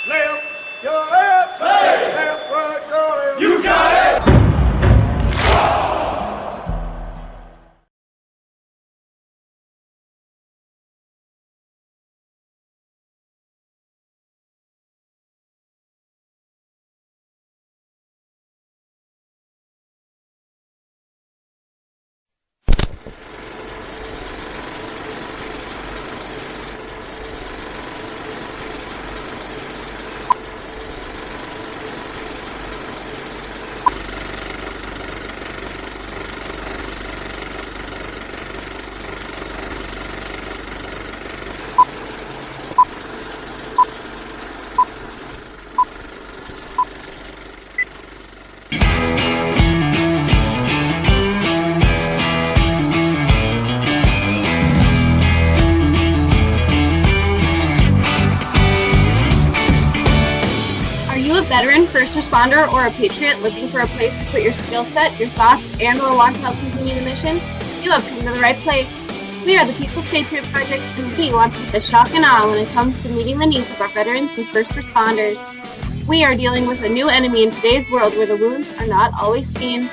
Left, your left, hey. Left, right, your left. You got it. Veteran, first responder, or a patriot looking for a place to put your skill set, your thoughts, and/or want to help continue the mission? You have come to the right place. We are the People's Patriot Project, and we want to put the shock and awe when it comes to meeting the needs of our veterans and first responders. We are dealing with a new enemy in today's world where the wounds are not always seen.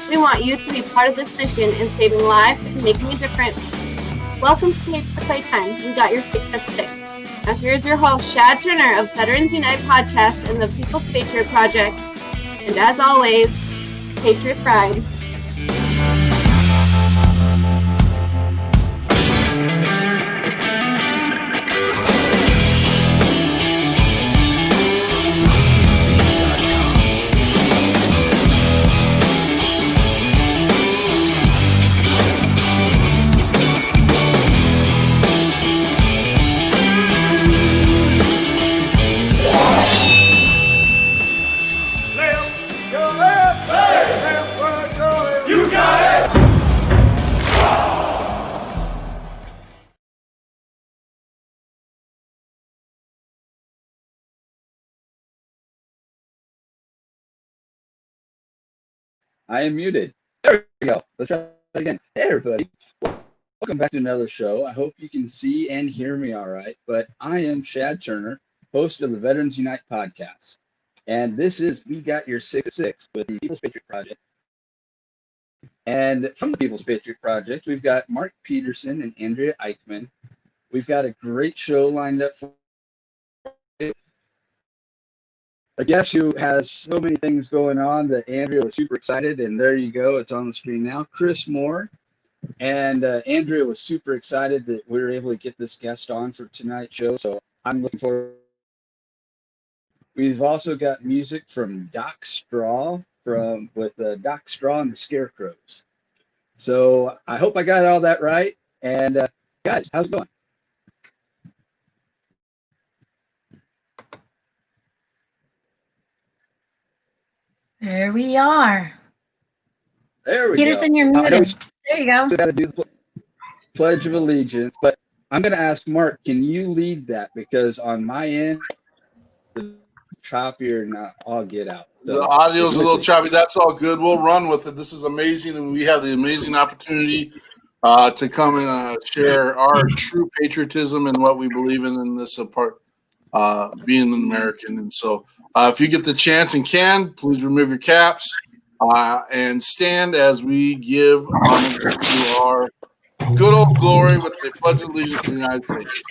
We want you to be part of this mission in saving lives and making a difference. Welcome to Playtime. We got your 6 at 6. Now here's your host, Shad Turner of Veterans Unite Podcast and the People's Patriot Project. And as always, Patriot Pride. I am muted. There we go. Let's try that again. Hey, everybody. Welcome back to another show. I hope you can see and hear me all right. But I am Shad Turner, host of the Veterans Unite Podcast. And this is We Got Your 6-6 with the People's Patriot Project. And from the People's Patriot Project, we've got Mark Peterson and Andrea Eichmann. We've got a great show lined up for you. A guest who has so many things going on that Andrea was super excited, and there you go, it's on the screen now. Chris Moore, and Andrea was super excited that we were able to get this guest on for tonight's show, so I'm looking forward. We've also got music from Doc Straw with Doc Straw and the Scarecrows. So I hope I got all that right, and guys, how's it going? There we are. There we Peterson, go. You're muted. There you go. We got to do the Pledge of Allegiance, but I'm going to ask Mark, can you lead that? Because on my end, the choppier and I'll get out. So, the audio's a little choppy. That's all good. We'll run with it. This is amazing, and we have the amazing opportunity to come and share our true patriotism and what we believe in this part, being an American. And so if you get the chance and can, please remove your caps and stand as we give honor to our good old glory with the Pledge of Allegiance to the United States.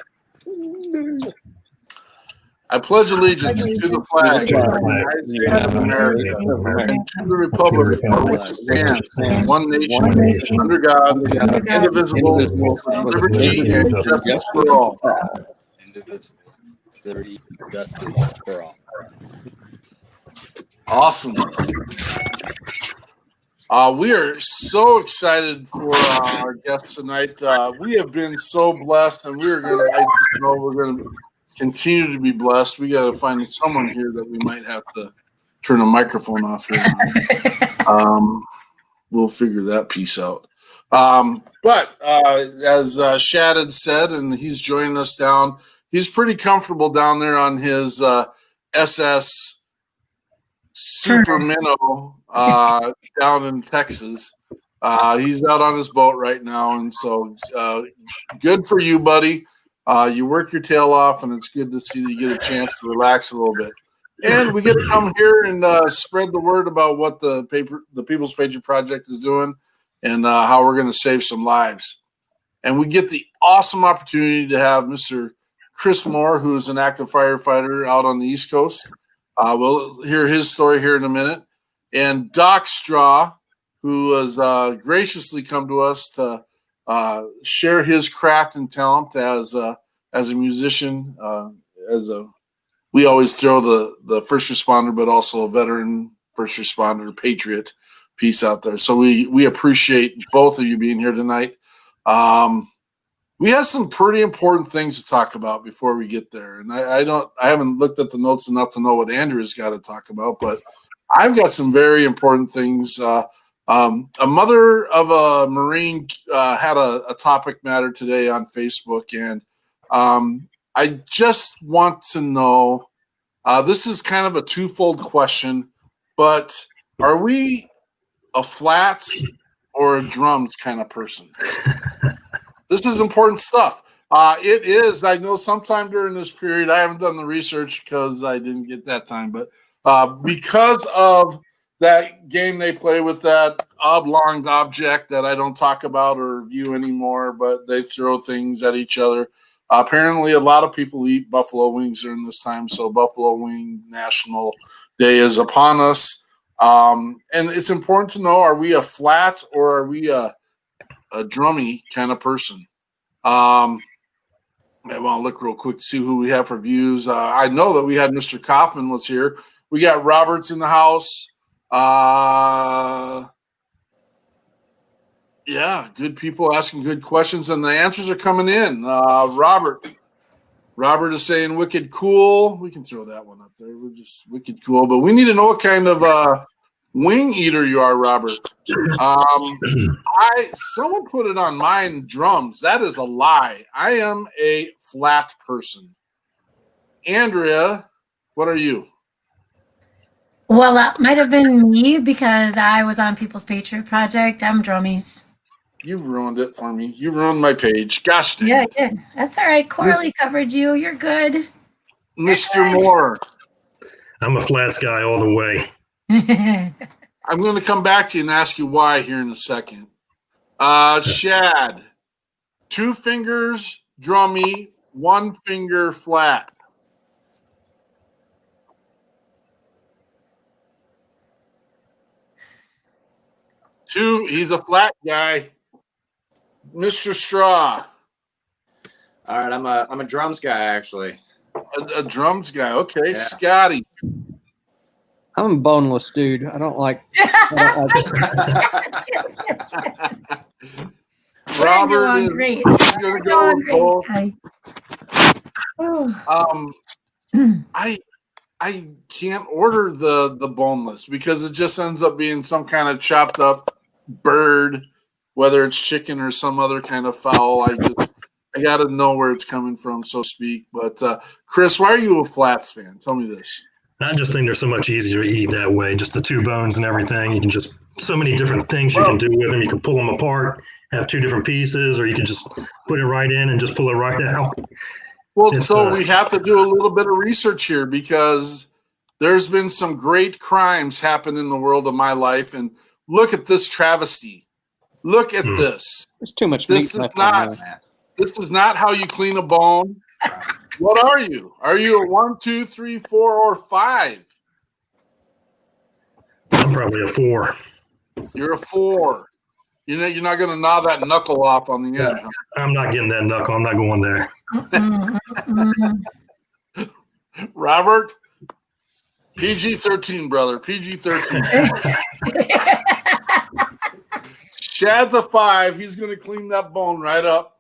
I pledge allegiance to the flag of the United States of America and to the republic for which it stands, one nation, under God, indivisible, with liberty and justice for all. Indivisible, liberty, justice for all. Awesome. We are so excited for our guests tonight. We have been so blessed, and I just know we're gonna continue to be blessed. We got to find someone here that we might have to turn a microphone off here. We'll figure that piece out. But as Shad had said, and he's joining us down, he's pretty comfortable down there on his SS Super Minnow down in Texas. He's out on his boat right now, and so good for you, buddy. You work your tail off, and it's good to see that you get a chance to relax a little bit. And we get to come here and spread the word about what the People's Patriot Project is doing and how we're going to save some lives. And we get the awesome opportunity to have Mr. Chris Moore, who is an active firefighter out on the East Coast. We'll hear his story here in a minute. And Doc Straw, who has graciously come to us to share his craft and talent as a musician, we always throw the first responder, but also a veteran first responder patriot piece out there. So we appreciate both of you being here tonight. We have some pretty important things to talk about before we get there. And I haven't looked at the notes enough to know what Andrea's got to talk about, but I've got some very important things. A mother of a Marine had a topic matter today on Facebook, and I just want to know, this is kind of a twofold question, but are we a flats or a drums kind of person? This is important stuff. It is. I know sometime during this period, I haven't done the research because I didn't get that time, but because of that game they play with that oblong object that I don't talk about or view anymore, but they throw things at each other. Apparently, a lot of people eat buffalo wings during this time, so Buffalo Wing National Day is upon us. And it's important to know, are we a flat or are we a drummy kind of person? I want to look real quick to see who we have for views. I know that we had Mr. Kaufman was here. We got Roberts in the house. Yeah, good people asking good questions, and the answers are coming in. Robert is saying wicked cool. We can throw that one up there. We're just wicked cool, but we need to know what kind of wing eater you are, Robert. Someone put it on mine, drums. That is a lie. I am a flat person. Andrea, what are you? Well, that might have been me because I was on People's Patriot Project. I'm drummies. You ruined it for me. You ruined my page. Gosh dang. Yeah, I did. That's all right. Corley covered you. You're good. Mr. Moore. I'm a flats guy all the way. I'm going to come back to you and ask you why here in a second. Shad, 2 fingers drummy, 1 finger flat. He's a flat guy. Mr. Straw. All right, I'm a drums guy actually. A drums guy. Okay, Yeah. Scotty. I'm a boneless dude. I don't like. Robert is great. he's gonna go with both. Oh. I can't order the boneless because it just ends up being some kind of chopped up bird, whether it's chicken or some other kind of fowl. I got to know where it's coming from, so to speak. But Chris, why are you a flats fan? Tell me this. I just think they're so much easier to eat that way. Just the 2 bones and everything. You can just so many different things you can do with them. You can pull them apart, have 2 different pieces, or you can just put it right in and just pull it right out. Well, so we have to do a little bit of research here because there's been some great crimes happen in the world of my life, and look at this travesty. Look at this. There's too much This meat is left not. on there. This is not how you clean a bone. What are you? Are you a 1, 2, 3, 4, or 5? I'm probably a 4. You're a 4. You're not going to gnaw that knuckle off on the end. Huh? I'm not getting that knuckle. I'm not going there. Robert, PG-13, brother. PG-13. Shad's a 5. He's going to clean that bone right up.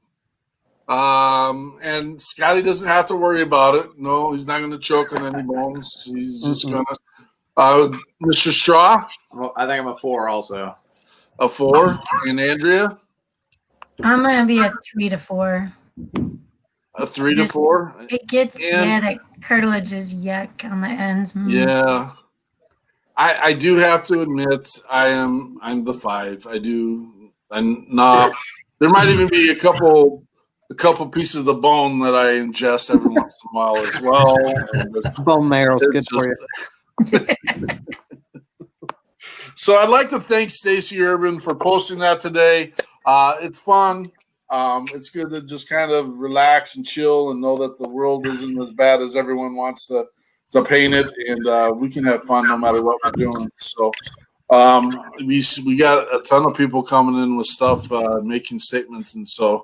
And Scotty doesn't have to worry about it. No, he's not going to choke on any bones. He's just going to. Mr. Straw? I think I'm a 4 also. A 4. And Andrea? I'm gonna be a 3 to 4. A 3 to 4? It gets And- that cartilage is yuck on the ends. Yeah. I do have to admit I'm the 5. I do. I'm not. There might even be a couple a couple pieces of the bone that I ingest every once in a while as well. And Bone marrow's it's good for you. So I'd like to thank Stacy Urban for posting that today. It's fun. It's good to just kind of relax and chill and know that the world isn't as bad as everyone wants to paint it, and we can have fun no matter what we're doing. So we got a ton of people coming in with stuff, making statements, and so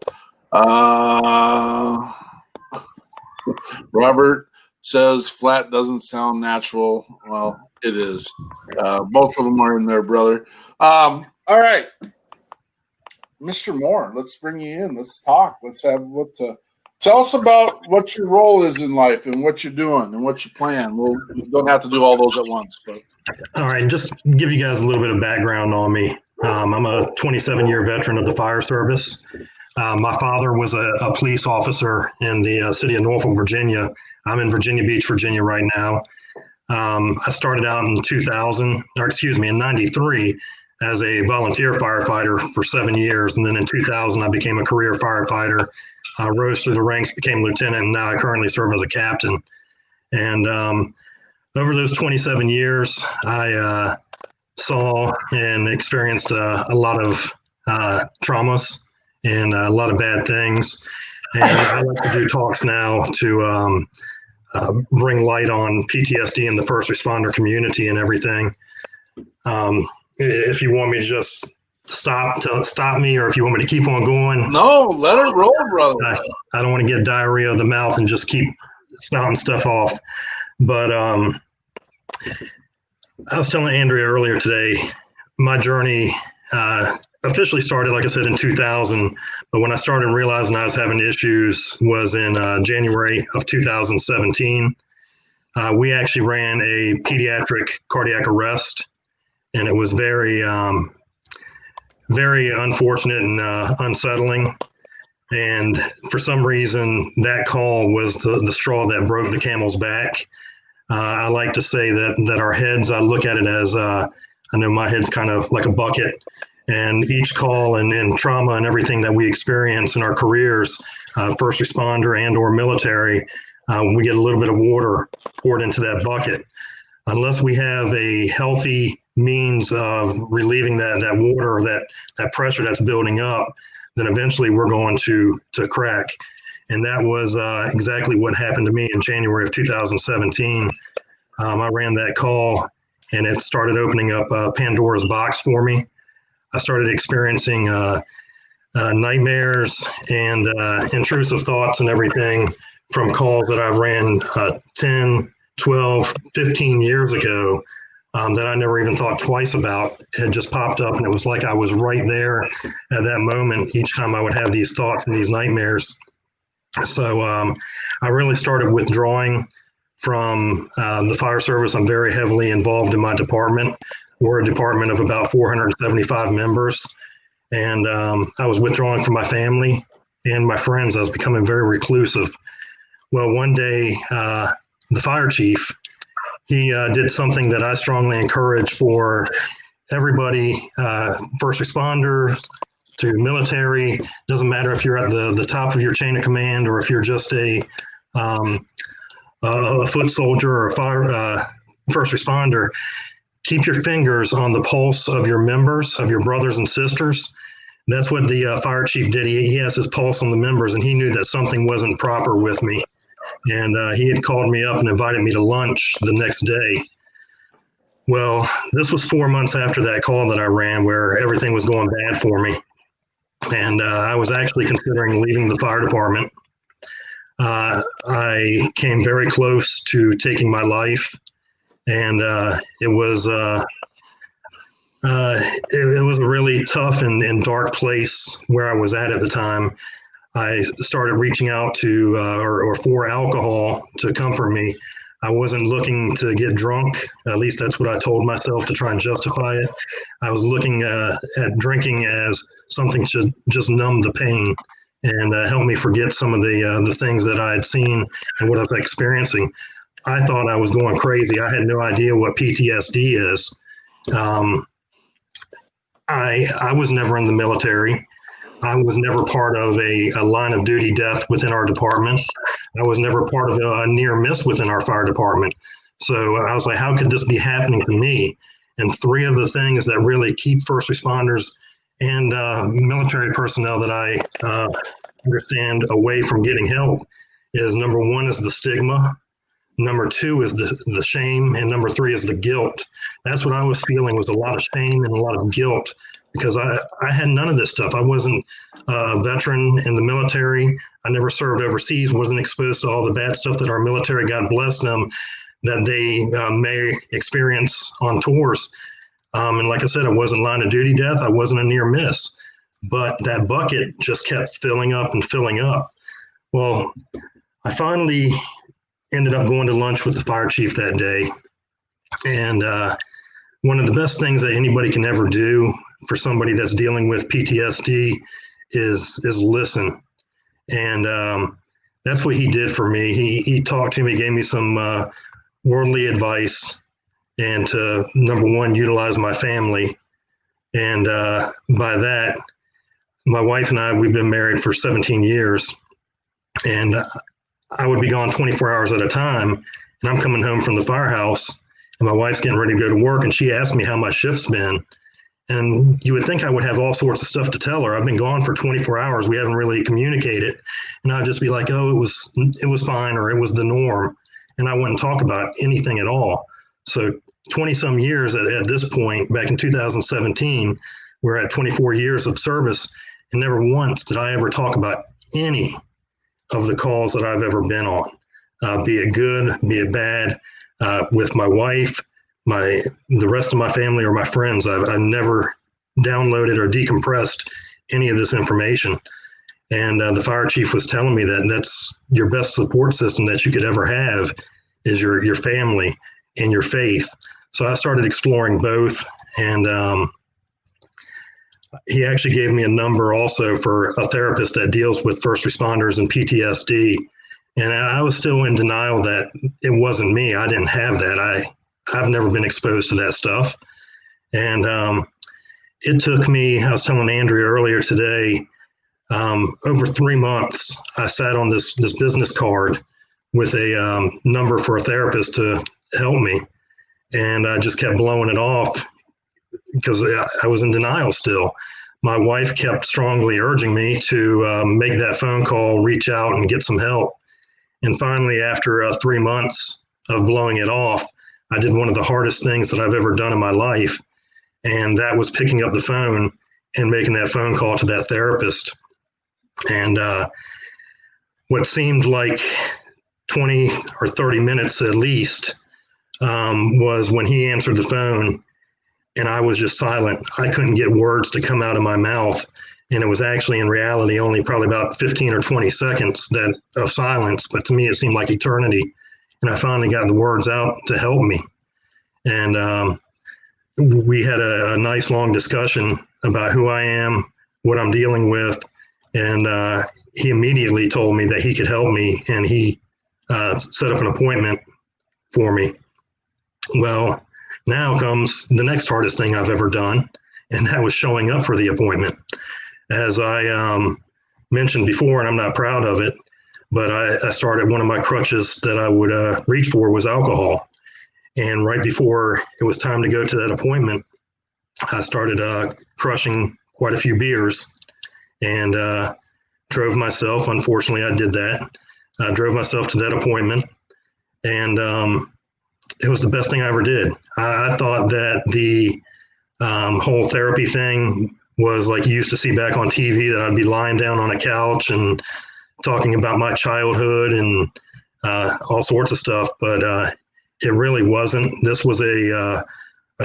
Robert says flat doesn't sound natural. Well, it is. Both of them are in there, brother. All right. Mr. Moore, let's bring you in. Let's talk. Let's have tell us about what your role is in life and what you're doing and what you plan. We don't have to do all those at once, but All right, and just give you guys a little bit of background on me. I'm a 27-year veteran of the fire service. My father was a police officer in the city of Norfolk, Virginia. I'm in Virginia Beach, Virginia right now. I started out in 93 as a volunteer firefighter for 7 years. And then in 2000, I became a career firefighter, rose through the ranks, became lieutenant, and now I currently serve as a captain. And over those 27 years, I saw and experienced a lot of traumas and a lot of bad things. And I like to do talks now to bring light on PTSD in the first responder community and everything. If you want me to just stop me, or if you want me to keep on going. No, let it roll, brother. I don't want to get diarrhea of the mouth and just keep spouting stuff off. But I was telling Andrea earlier today, my journey officially started, like I said, in 2000. But when I started realizing I was having issues was in January of 2017. We actually ran a pediatric cardiac arrest, and it was very, very unfortunate and unsettling. And for some reason, that call was the straw that broke the camel's back. I like to say that our heads, I look at it as, I know my head's kind of like a bucket, and each call and trauma and everything that we experience in our careers, first responder and or military, we get a little bit of water poured into that bucket. Unless we have a healthy means of relieving that water or that pressure that's building up, then eventually we're going to crack. And that was exactly what happened to me in January of 2017. I ran that call, and it started opening up Pandora's box for me. I started experiencing nightmares and intrusive thoughts and everything from calls that I've ran 10, 12, 15 years ago that I never even thought twice about. It just popped up, and it was like I was right there at that moment each time I would have these thoughts and these nightmares. So I really started withdrawing from the fire service. I'm very heavily involved in my department. We're a department of about 475 members. And I was withdrawing from my family and my friends. I was becoming very reclusive. Well, one day, the fire chief, he did something that I strongly encourage for everybody, first responders to military. Doesn't matter if you're at the top of your chain of command or if you're just a foot soldier or a first responder. Keep your fingers on the pulse of your members, of your brothers and sisters. That's what the fire chief did. He has his pulse on the members, and he knew that something wasn't proper with me. And he had called me up and invited me to lunch the next day. Well, this was 4 months after that call that I ran where everything was going bad for me. And I was actually considering leaving the fire department. I came very close to taking my life. And it was a really tough and dark place where I was at the time. I started reaching out to or for alcohol to comfort me. I wasn't looking to get drunk. At least that's what I told myself to try and justify it. I was looking at drinking as something to just numb the pain and help me forget some of the things that I had seen and what I was experiencing. I thought I was going crazy. I had no idea what PTSD is. I was never in the military. I was never part of a line of duty death within our department. I was never part of a near miss within our fire department. So I was like, how could this be happening to me? And three of the things that really keep first responders and military personnel that I understand away from getting help is number one is the stigma. Number two is the shame. And number three is the guilt. That's what I was feeling, was a lot of shame and a lot of guilt, because I had none of this stuff. I wasn't a veteran in the military. I never served overseas, wasn't exposed to all the bad stuff that our military, God bless them, that they may experience on tours. And like I said, I wasn't line of duty death. I wasn't a near miss, but that bucket just kept filling up and filling up. Well, I finally ended up going to lunch with the fire chief that day. And one of the best things that anybody can ever do for somebody that's dealing with PTSD is listen. And that's what he did for me. He talked to me, gave me some worldly advice, and to, number one, utilize my family. And by that, my wife and I, we've been married for 17 years, and I would be gone 24 hours at a time, and I'm coming home from the firehouse, and my wife's getting ready to go to work, and she asked me how my shift's been. And you would think I would have all sorts of stuff to tell her. I've been gone for 24 hours. We haven't really communicated. And I'd just be like, oh, it was fine, or it was the norm. And I wouldn't talk about anything at all. So 20 some years at this point, back in 2017, we're at 24 years of service, and never once did I ever talk about any of the calls that I've ever been on, be it good, be it bad, with my wife, the rest of my family, or my friends. I never downloaded or decompressed any of this information. And the fire chief was telling me that that's your best support system that you could ever have, is your family and your faith. So I started exploring both. And he actually gave me a number also for a therapist that deals with first responders and PTSD. And I was still in denial that it wasn't me. I didn't have that. I've never been exposed to that stuff. And it took me, I was telling Andrea earlier today, over 3 months, I sat on this business card with a number for a therapist to help me. And I just kept blowing it off because I was in denial still. My wife kept strongly urging me to make that phone call, reach out and get some help. And finally, after 3 months of blowing it off, I did one of the hardest things that I've ever done in my life. And that was picking up the phone and making that phone call to that therapist. And what seemed like 20 or 30 minutes at least was when he answered the phone, and I was just silent. I couldn't get words to come out of my mouth. And it was actually in reality only probably about 15 or 20 seconds of silence. But to me, it seemed like eternity. And I finally got the words out to help me. And we had a nice long discussion about who I am, what I'm dealing with. And he immediately told me that he could help me, and he set up an appointment for me. Well, now comes the next hardest thing I've ever done, and that was showing up for the appointment. As I mentioned before, and I'm not proud of it, but I started, one of my crutches that I would reach for was alcohol. And right before it was time to go to that appointment, I started crushing quite a few beers, and drove myself. Unfortunately, I did that. I drove myself to that appointment, and it was the best thing I ever did. I thought that the whole therapy thing was like you used to see back on TV, that I'd be lying down on a couch and talking about my childhood and all sorts of stuff, but it really wasn't. This was a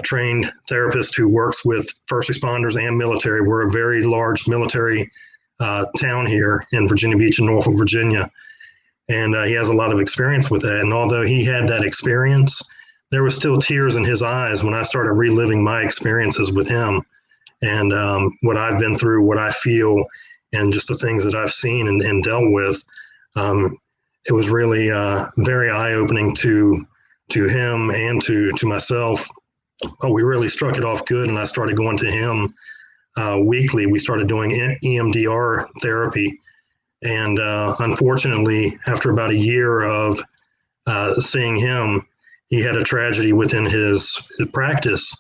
trained therapist who works with first responders and military. We're a very large military town here in Virginia Beach in Norfolk, Virginia. And he has a lot of experience with that. And although he had that experience, there was still tears in his eyes when I started reliving my experiences with him, and what I've been through, what I feel, and just the things that I've seen and dealt with. It was really very eye-opening to him and to myself. But we really struck it off good, and I started going to him weekly, we started doing EMDR therapy. And unfortunately, after about a year of seeing him, he had a tragedy within his practice,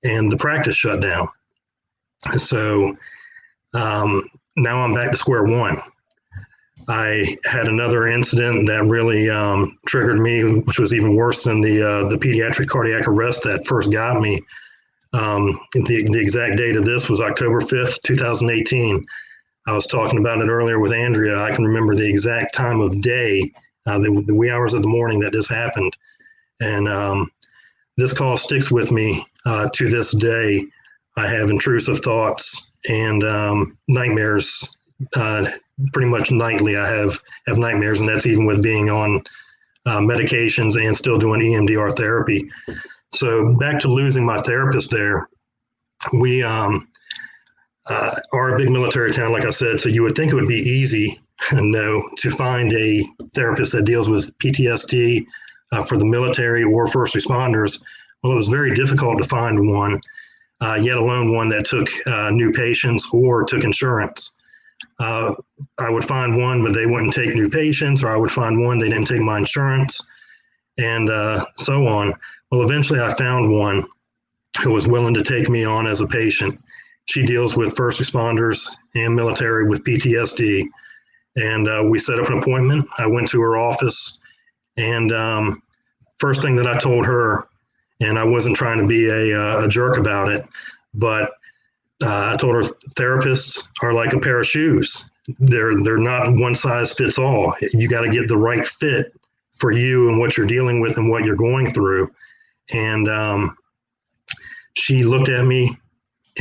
and the practice shut down. So now I'm back to square one. I had another incident that really triggered me, which was even worse than the pediatric cardiac arrest that first got me. The exact date of this was October 5th, 2018. I was talking about it earlier with Andrea. I can remember the exact time of day, the wee hours of the morning that this happened. And this call sticks with me to this day. I have intrusive thoughts and nightmares. Pretty much nightly, I have nightmares, and that's even with being on medications and still doing EMDR therapy. So back to losing my therapist there, we are a big military town, like I said, so you would think it would be easy, to find a therapist that deals with PTSD for the military or first responders. Well, it was very difficult to find one, yet alone one that took new patients or took insurance. I would find one, but they wouldn't take new patients, or I would find one, they didn't take my insurance, and so on. Well, eventually I found one who was willing to take me on as a patient. She deals with first responders and military with PTSD. And we set up an appointment. I went to her office, and first thing that I told her, and I wasn't trying to be a jerk about it, but I told her therapists are like a pair of shoes. They're not one size fits all. You got to get the right fit for you and what you're dealing with and what you're going through. And she looked at me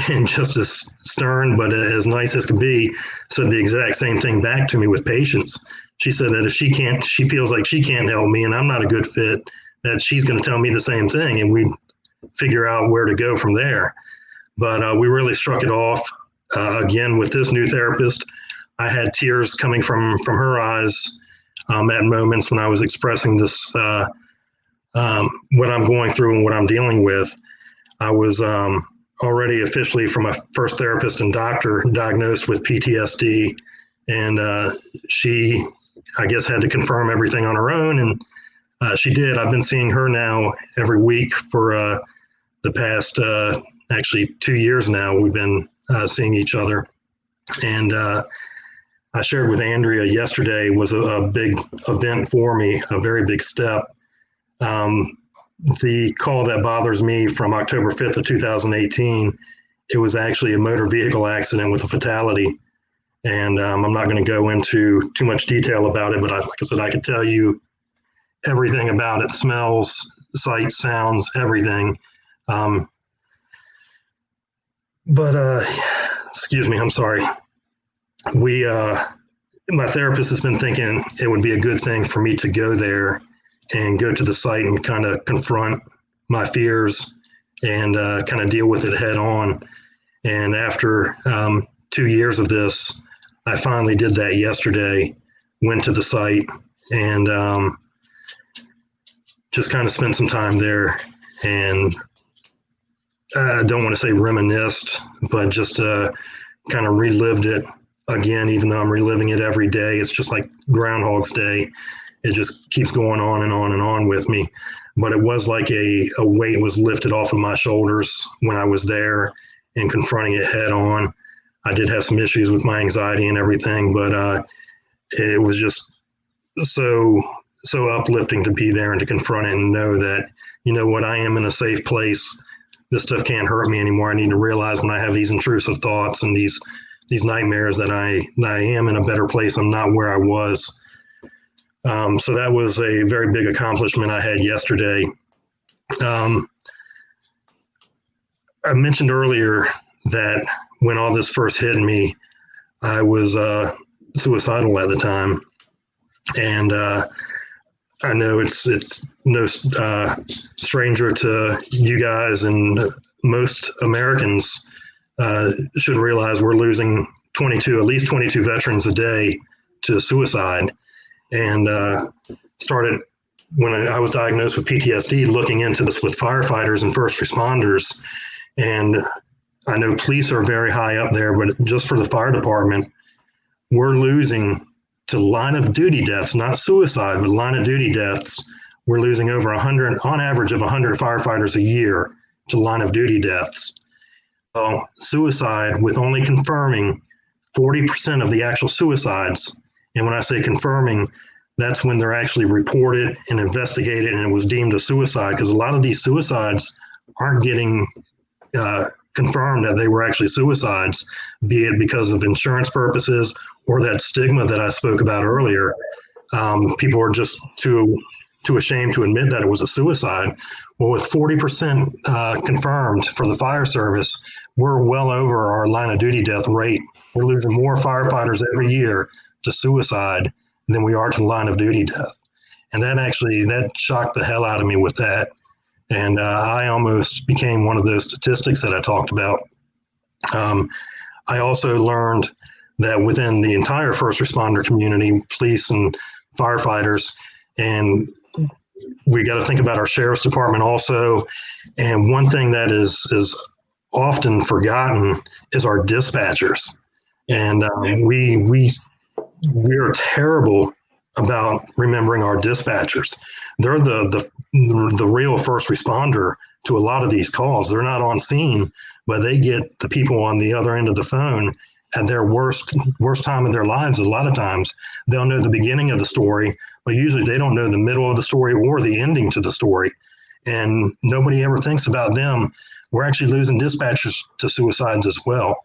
and just as stern, but as nice as could be, said the exact same thing back to me with patience. She said that if she feels like she can't help me and I'm not a good fit, that she's going to tell me the same thing, and we figure out where to go from there. But we really struck it off. Again, with this new therapist, I had tears coming from her eyes at moments when I was expressing this, what I'm going through and what I'm dealing with. I was already officially, from my first therapist and doctor, diagnosed with PTSD. And she, I guess, had to confirm everything on her own. And she did. I've been seeing her now every week for the past actually 2 years now. We've been seeing each other. And I shared with Andrea yesterday was a big event for me, a very big step. The call that bothers me from October 5th of 2018, it was actually a motor vehicle accident with a fatality. And I'm not going to go into too much detail about it, but like I said, I could tell you everything about it: smells, sights, sounds, everything. But excuse me, I'm sorry. My therapist has been thinking it would be a good thing for me to go there and go to the site and kind of confront my fears and kind of deal with it head on. And after 2 years of this, I finally did that yesterday, went to the site and just kind of spent some time there, and I don't want to say reminisced, but just kind of relived it again, even though I'm reliving it every day. It's just like Groundhog's Day. It just keeps going on and on and on with me. But it was like a weight was lifted off of my shoulders when I was there and confronting it head on. I did have some issues with my anxiety and everything, but it was just so uplifting to be there and to confront it and know that, you know what, I am in a safe place. This stuff can't hurt me anymore. I need to realize when I have these intrusive thoughts and these nightmares that I am in a better place. I'm not where I was. So that was a very big accomplishment I had yesterday. I mentioned earlier that when all this first hit me, I was suicidal at the time. And I know it's no stranger to you guys, and most Americans should realize we're losing at least 22 veterans a day to suicide. And started when I was diagnosed with PTSD, looking into this with firefighters and first responders. And I know police are very high up there, but just for the fire department, we're losing to line of duty deaths, not suicide, but line of duty deaths. We're losing over 100, on average of 100 firefighters a year to line of duty deaths. So suicide, with only confirming 40% of the actual suicides, and when I say confirming, that's when they're actually reported and investigated and it was deemed a suicide, because a lot of these suicides aren't getting confirmed that they were actually suicides, be it because of insurance purposes or that stigma that I spoke about earlier. People are just too ashamed to admit that it was a suicide. Well, with 40% confirmed for the fire service, we're well over our line of duty death rate. We're losing more firefighters every year to suicide than we are to line of duty death. And that shocked the hell out of me with that. And I almost became one of those statistics that I talked about. I also learned that within the entire first responder community, police and firefighters, and we got to think about our sheriff's department also. And one thing that is often forgotten is our dispatchers. And we're terrible about remembering our dispatchers. They're the real first responder to a lot of these calls. They're not on scene, but they get the people on the other end of the phone at their worst time of their lives. A lot of times they'll know the beginning of the story, but usually they don't know the middle of the story or the ending to the story. And nobody ever thinks about them. We're actually losing dispatchers to suicides as well.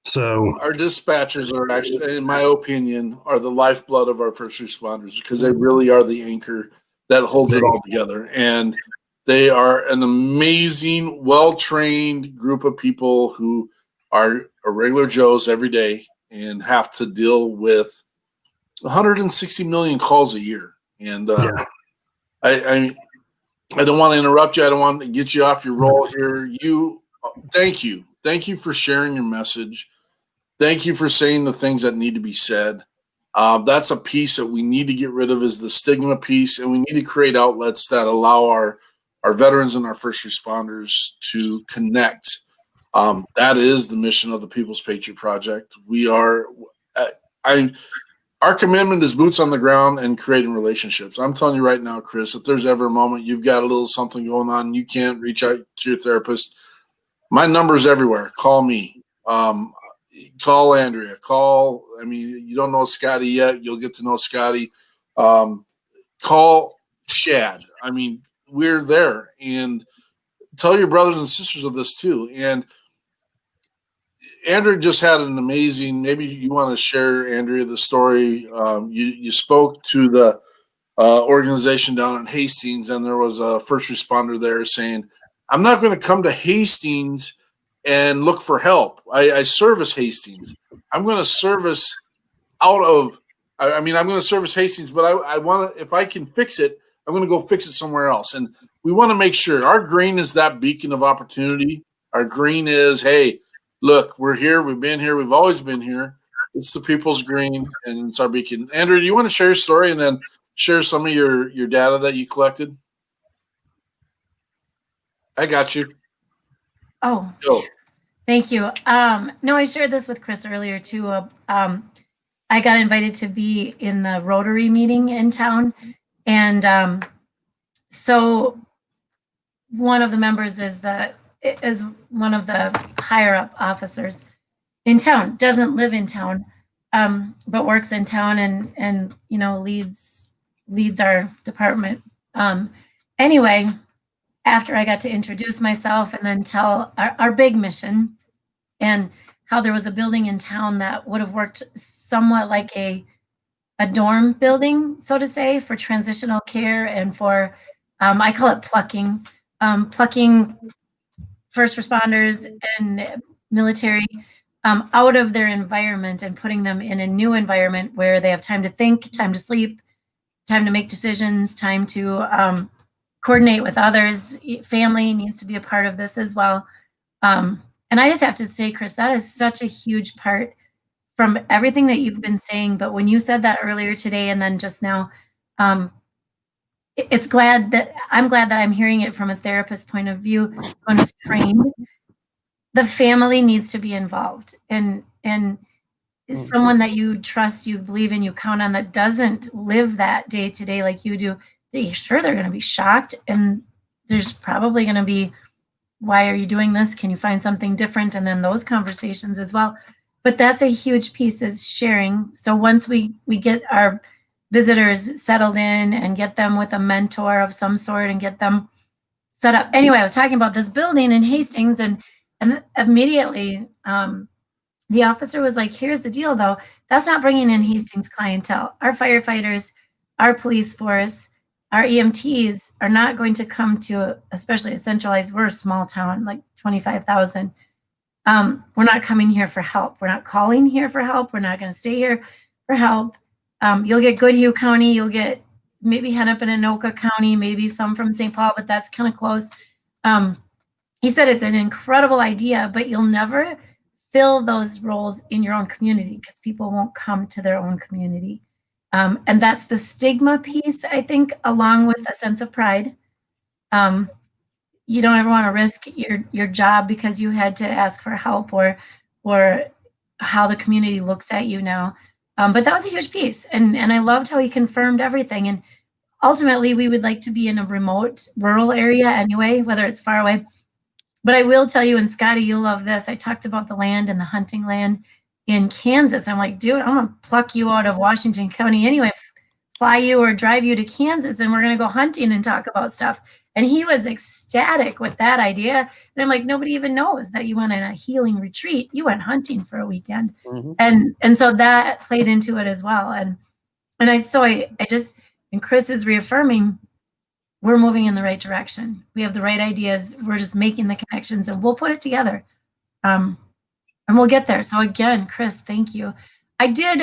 So our dispatchers are actually, in my opinion, are the lifeblood of our first responders, because they really are the anchor that holds it all together. And they are an amazing, well-trained group of people who are regular Joes every day and have to deal with 160 million calls a year. And I don't want to interrupt you. I don't want to get you off your roll here. Thank you. Thank you for sharing your message. Thank you for saying the things that need to be said. That's a piece that we need to get rid of, is the stigma piece, and we need to create outlets that allow our veterans and our first responders to connect. That is the mission of the People's Patriot Project. Our commitment is boots on the ground and creating relationships. I'm telling you right now, Chris, if there's ever a moment you've got a little something going on and you can't reach out to your therapist, my number's everywhere. Call me. Call Andrea. You don't know Scotty yet. You'll get to know Scotty. Call Shad. We're there. And tell your brothers and sisters of this too. And Andrea just had an amazing, maybe you want to share, Andrea, the story. You spoke to the organization down in Hastings, and there was a first responder there saying, I'm not going to come to Hastings and look for help. I service Hastings. I'm going to service I'm going to service Hastings, but I want to, if I can fix it, I'm going to go fix it somewhere else. And we want to make sure our green is that beacon of opportunity. Our green is, hey, look, we're here. We've been here. We've always been here. It's the people's green, and it's our beacon. Andrew, do you want to share your story and then share some of your data that you collected? I got you. Oh, Go. Thank you. No, I shared this with Chris earlier too. I got invited to be in the Rotary meeting in town. And so one of the members is one of the higher up officers in town, doesn't live in town, but works in town and leads our department. Anyway, after I got to introduce myself and then tell our big mission and how there was a building in town that would have worked somewhat like a dorm building, so to say, for transitional care and for, I call it plucking first responders and military out of their environment and putting them in a new environment where they have time to think, time to sleep, time to make decisions, time to coordinate with others. Family needs to be a part of this as well. And I just have to say, Chris, that is such a huge part from everything that you've been saying. But when you said that earlier today and then just now, I'm glad that I'm hearing it from a therapist point of view, someone who's trained. the family needs to be involved, and someone that you trust, you believe in, you count on, that doesn't live that day to day like you do, they're going to be shocked, and there's probably going to be, why are you doing this? Can you find something different? And then those conversations as well. But that's a huge piece, is sharing. So once we get our visitors settled in and get them with a mentor of some sort and get them set up. Anyway, I was talking about this building in Hastings, and immediately the officer was like, here's the deal though, that's not bringing in Hastings clientele. Our firefighters, our police force, our EMTs are not going to come to, especially a centralized, we're a small town, like 25,000. We're not coming here for help. We're not calling here for help. We're not going to stay here for help. You'll get Goodhue County, you'll get maybe Hennepin and Anoka County, maybe some from St. Paul, but that's kind of close. He said it's an incredible idea, but you'll never fill those roles in your own community because people won't come to their own community. And that's the stigma piece, I think, along with a sense of pride. You don't ever want to risk your job because you had to ask for help or how the community looks at you now. But that was a huge piece. And I loved how he confirmed everything. And ultimately, we would like to be in a remote rural area anyway, whether it's far away. But I will tell you, and Scotty, you'll love this. I talked about the land and the hunting land in Kansas. I'm like, dude, I'm going to pluck you out of Washington County anyway, fly you or drive you to Kansas, and we're going to go hunting and talk about stuff. And he was ecstatic with that idea. And I'm like, nobody even knows that you went on a healing retreat. You went hunting for a weekend. Mm-hmm. And so that played into it as well. And I just, and Chris is reaffirming, we're moving in the right direction. We have the right ideas. We're just making the connections, and we'll put it together. And we'll get there. So again, Chris, thank you. I did,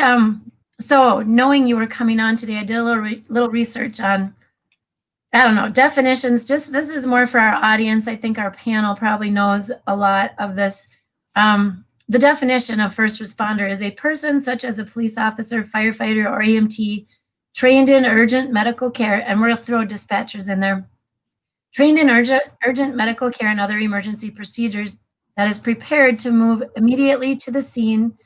so knowing you were coming on today, I did a little research on, I don't know, definitions. Just, this is more for our audience. I think our panel probably knows a lot of this. The definition of first responder is a person such as a police officer, firefighter, or EMT trained in urgent medical care, and we'll throw dispatchers in there, trained in urgent medical care and other emergency procedures, that is prepared to move immediately to the scene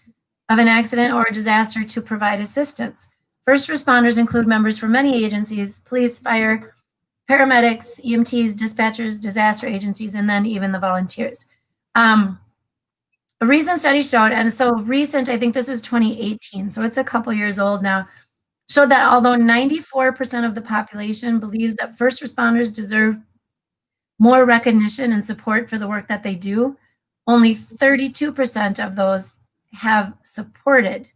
of an accident or a disaster to provide assistance. First responders include members from many agencies: police, fire, paramedics, EMTs, dispatchers, disaster agencies, and then even the volunteers. A recent study showed, and so recent, I think this is 2018, so it's a couple years old now, showed that although 94% of the population believes that first responders deserve more recognition and support for the work that they do, only 32% of those have supported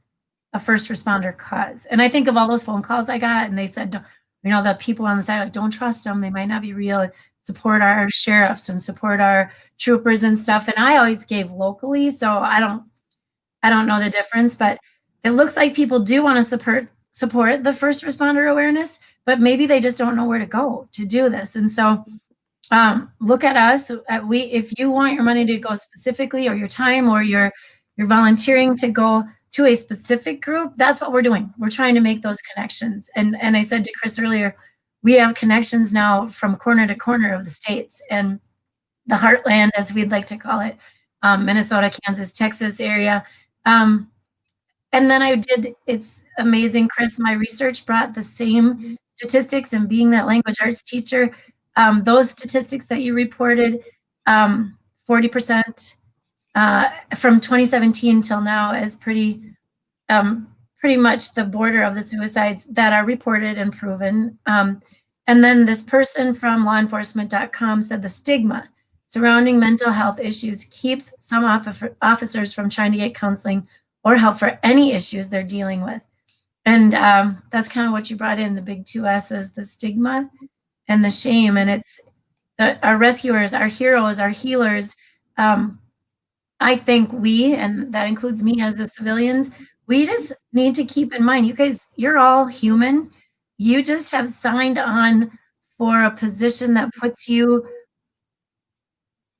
a first responder cause. And I think of all those phone calls I got, and they said, you know, the people on the side, like, don't trust them, they might not be real. Support our sheriffs and support our troopers and stuff. And I always gave locally, so I don't know the difference, but it looks like people do want to support the first responder awareness, but maybe they just don't know where to go to do this. And so look at us. If you want your money to go specifically, or your time, or your volunteering to go to a specific group, that's what we're doing. We're trying to make those connections. And I said to Chris earlier, we have connections now from corner to corner of the states, and the heartland, as we'd like to call it, Minnesota, Kansas, Texas area. And then it's amazing, Chris, my research brought the same statistics, and being that language arts teacher, those statistics that you reported, 40% from 2017 till now is pretty much the border of the suicides that are reported and proven. And then this person from lawenforcement.com said the stigma surrounding mental health issues keeps some officers from trying to get counseling or help for any issues they're dealing with. And that's kind of what you brought in, the big two S's, the stigma and the shame. And it's our rescuers, our heroes, our healers. I think we, and that includes me as the civilians, we just need to keep in mind, you guys, you're all human. You just have signed on for a position that puts you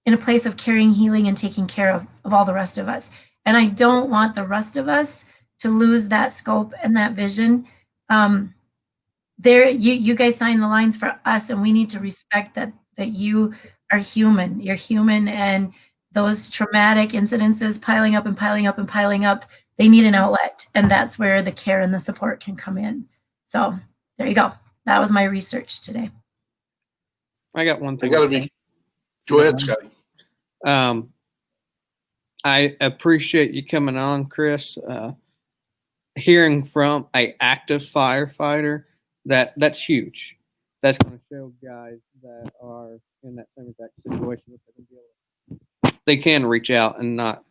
in a place of caring, healing, and taking care of all the rest of us. And I don't want the rest of us to lose that scope and that vision. You guys signed the lines for us, and we need to respect that you are human. You're human, and those traumatic incidences piling up and piling up and piling up, they need an outlet. And that's where the care and the support can come in. So there you go. That was my research today. I got one I thing. gotta be. Go ahead, Scotty. I appreciate you coming on, Chris. Hearing from a active firefighter, that's huge. That's going to show guys that are in that same exact situation that they can reach out and not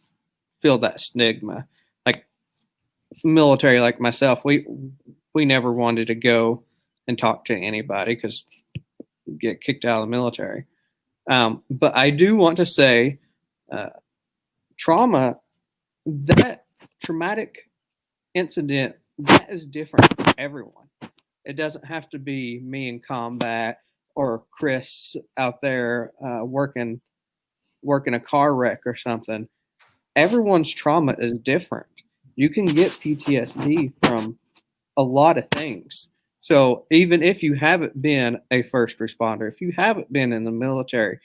feel that stigma. Like military, like myself, we never wanted to go and talk to anybody because you get kicked out of the military. But I do want to say, trauma, that traumatic incident, that is different for everyone. It doesn't have to be me in combat or Chris out there working a car wreck or something. Everyone's trauma is different. You can get PTSD from a lot of things. So even if you haven't been a first responder, if you haven't been in the military,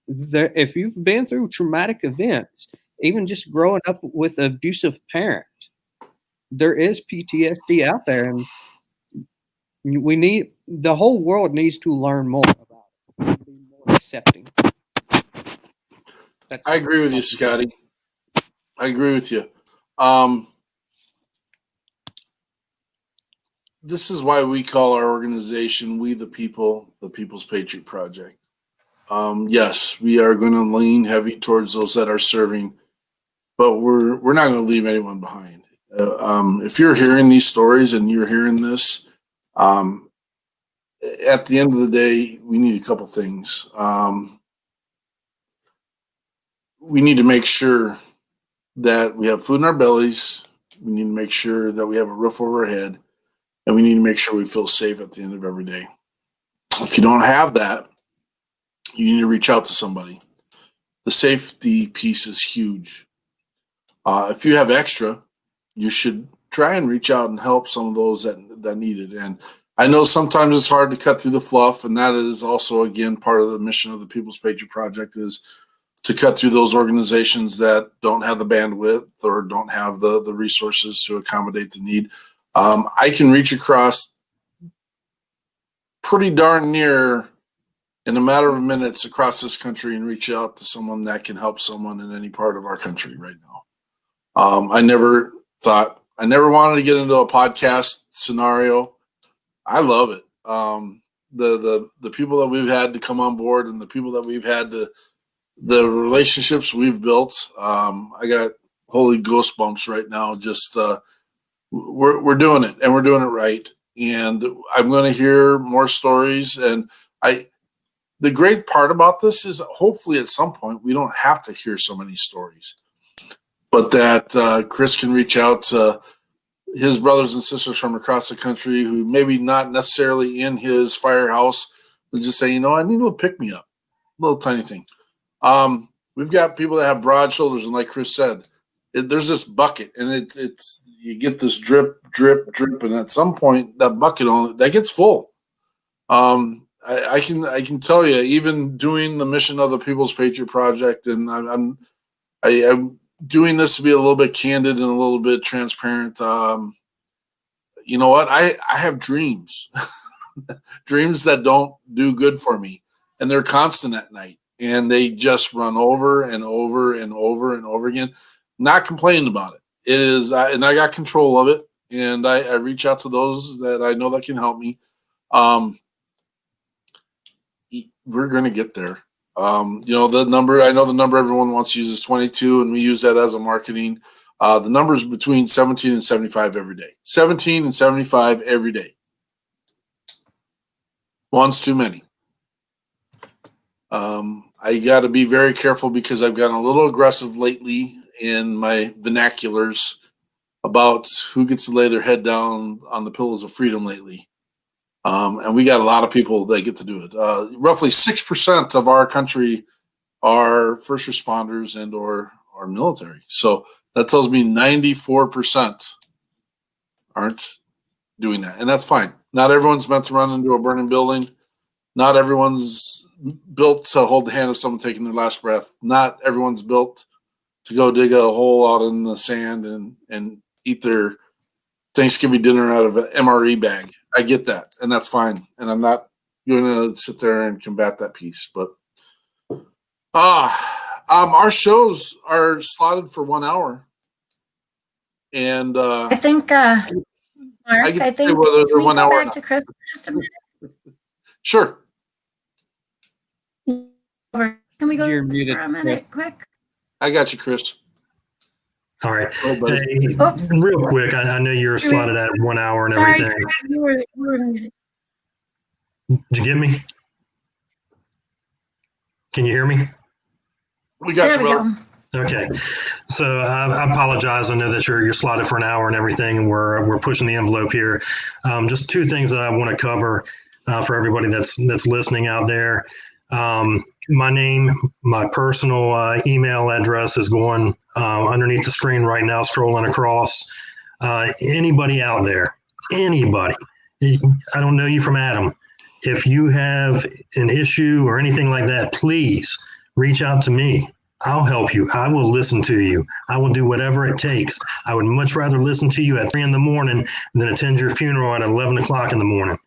if you've been through traumatic events, even just growing up with an abusive parent, there is PTSD out there, and the whole world needs to learn more about it and be more accepting. I agree with you, Scotty. I agree with you. This is why we call our organization We the People, the People's Patriot Project. Yes, we are going to lean heavy towards those that are serving, but we're not going to leave anyone behind. If you're hearing these stories and you're hearing this, at the end of the day, we need a couple things. We need to make sure that we have food in our bellies. We need to make sure that we have a roof over our head, and we need to make sure we feel safe at the end of every day. If you don't have that, you need to reach out to somebody. The safety piece is huge. If you have extra, you should try and reach out and help some of those that need it. And I know sometimes it's hard to cut through the fluff, and that is also, again, part of the mission of the People's Patriot Project is to cut through those organizations that don't have the bandwidth or don't have the resources to accommodate the need. I can reach across pretty darn near in a matter of minutes across this country and reach out to someone that can help someone in any part of our country right now. I never wanted to get into a podcast scenario. I love it. The people that we've had to come on board and the people that we've had the relationships we've built. I got holy ghost bumps right now. Just we're doing it, and we're doing it right. And I'm going to hear more stories. And the great part about this is hopefully at some point we don't have to hear so many stories, but that Chris can reach out to his brothers and sisters from across the country who maybe not necessarily in his firehouse, but just say, I need a little pick me up, a little tiny thing. We've got people that have broad shoulders, and like Chris said, there's this bucket, and it's you get this drip, drip, drip, and at some point that bucket that gets full. I can tell you, even doing the mission of the People's Patriot Project, and I'm doing this to be a little bit candid and a little bit transparent. You know what? I have dreams, dreams that don't do good for me, and they're constant at night. And they just run over and over and over and over again. Not complaining about it. It is, and I got control of it. And I reach out to those that I know that can help me. We're going to get there. The number, I know the number everyone wants to use is 22, and we use that as a marketing. The number is between 17 and 75 every day. 17 and 75 every day. One's too many. I got to be very careful because I've gotten a little aggressive lately in my vernaculars about who gets to lay their head down on the pillows of freedom lately. And we got a lot of people that get to do it. Roughly 6% of our country are first responders and or military. So that tells me 94% aren't doing that. And that's fine. Not everyone's meant to run into a burning building. Not everyone's built to hold the hand of someone taking their last breath. Not everyone's built to go dig a hole out in the sand and eat their Thanksgiving dinner out of an MRE bag. I get that, and that's fine. And I'm not going to sit there and combat that piece. But our shows are slotted for 1 hour. And I think, Mark, I get to think say whether they're can we 1 go hour or back not. to Chris for just a minute? Sure. Can we go You're for muted, a minute, quick? I got you, Chris. All right. Oh, buddy. Hey, Oops. real quick, I know you're slotted at 1 hour and Sorry, everything. you were muted. Did you get me? Can you hear me? We got There you, we brother. go. Okay, so I apologize. I know that you're slotted for an hour and everything, and we're pushing the envelope here. Just two things that I want to cover for everybody that's listening out there. My name, my personal email address is going underneath the screen right now, scrolling across. Anybody out there, anybody, I don't know you from Adam. If you have an issue or anything like that, please reach out to me. I'll help you. I will listen to you. I will do whatever it takes. I would much rather listen to you at 3 a.m. than attend your funeral at 11 o'clock in the morning.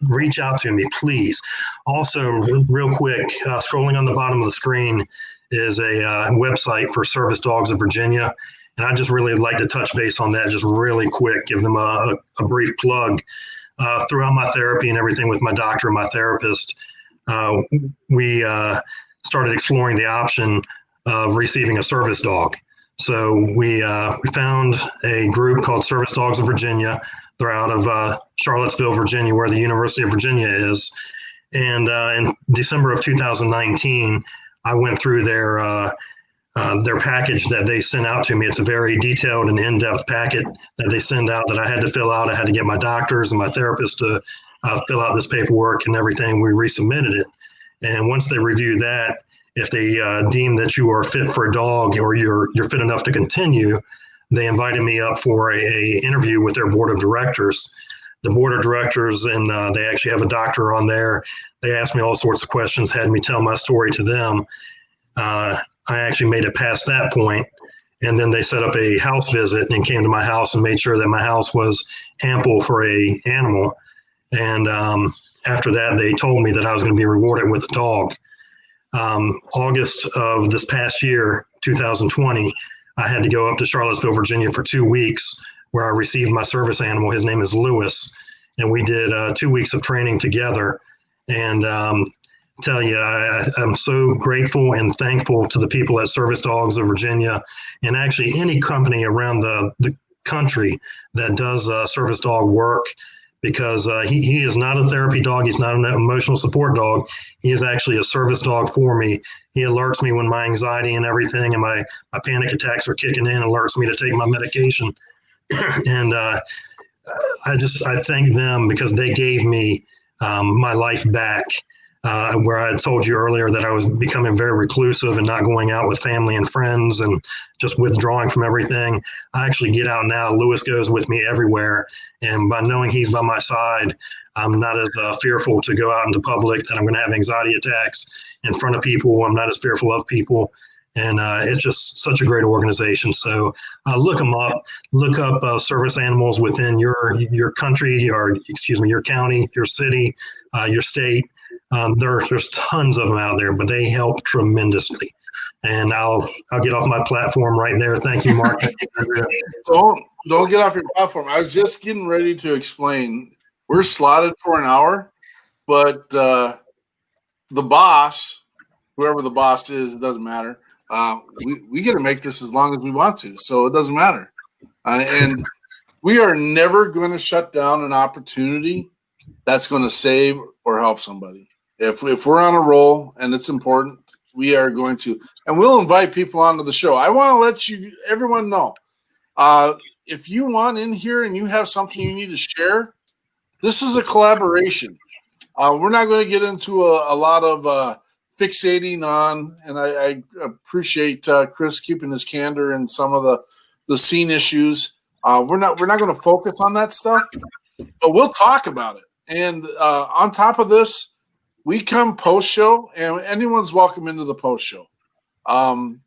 Reach out to me, please. Also, real quick, scrolling on the bottom of the screen is a website for Service Dogs of Virginia. And I just really like to touch base on that just really quick, give them a brief plug. Throughout my therapy and everything with my doctor and my therapist, we started exploring the option of receiving a service dog. So we found a group called Service Dogs of Virginia. They're out of Charlottesville, Virginia, where the University of Virginia is. And in December of 2019, I went through their package that they sent out to me. It's a very detailed and in-depth packet that they send out that I had to fill out. I had to get my doctors and my therapist to fill out this paperwork and everything. We resubmitted it. And once they review that, if they deem that you are fit for a dog or you're fit enough to continue, they invited me up for a interview with their board of directors. The board of directors, and they actually have a doctor on there. They asked me all sorts of questions, had me tell my story to them. I actually made it past that point, and then they set up a house visit and came to my house and made sure that my house was ample for a animal. And after that, they told me that I was going to be rewarded with a dog. August of this past year, 2020, I had to go up to Charlottesville, Virginia for 2 weeks where I received my service animal. His name is Lewis, and we did 2 weeks of training together. And tell you, I'm so grateful and thankful to the people at Service Dogs of Virginia and actually any company around the country that does service dog work, because he is not a therapy dog. He's not an emotional support dog. He is actually a service dog for me. He alerts me when my anxiety and everything and my panic attacks are kicking in, alerts me to take my medication. And I thank them because they gave me my life back. Where I had told you earlier that I was becoming very reclusive and not going out with family and friends and just withdrawing from everything. I actually get out now. Lewis goes with me everywhere. And by knowing he's by my side, I'm not as fearful to go out into public, that I'm going to have anxiety attacks in front of people. I'm not as fearful of people. And it's just such a great organization. So look them up. Look up service animals within your country, or excuse me, your county, your city, your state. There's tons of them out there, but they help tremendously. And I'll get off my platform right there. Thank you, Mark. Don't get off your platform. I was just getting ready to explain. We're slotted for an hour, but the boss, whoever the boss is, it doesn't matter. We get to make this as long as we want to, so it doesn't matter. And we are never going to shut down an opportunity that's going to save or help somebody. If we're on a roll and it's important, we are going to, and we'll invite people onto the show. I want to let everyone know, if you want in here and you have something you need to share, this is a collaboration. We're not going to get into a lot of fixating on, and I appreciate Chris keeping his candor in some of the scene issues. We're not going to focus on that stuff, but we'll talk about it. And on top of this, we come post show, and anyone's welcome into the post show.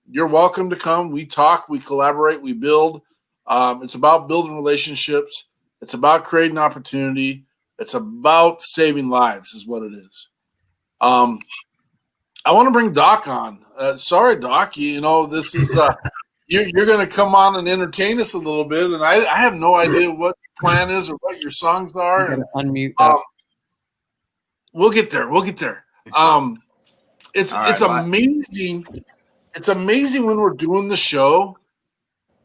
You're welcome to come. We talk, we collaborate, we build. It's about building relationships. It's about creating opportunity. It's about saving lives, is what it is. I want to bring Doc on. Sorry, Doc. You know, this is you're going to come on and entertain us a little bit, and I have no idea what your plan is or what your songs are. You And gotta unmute that. we'll get there. We'll get there. It's amazing. It's amazing when we're doing the show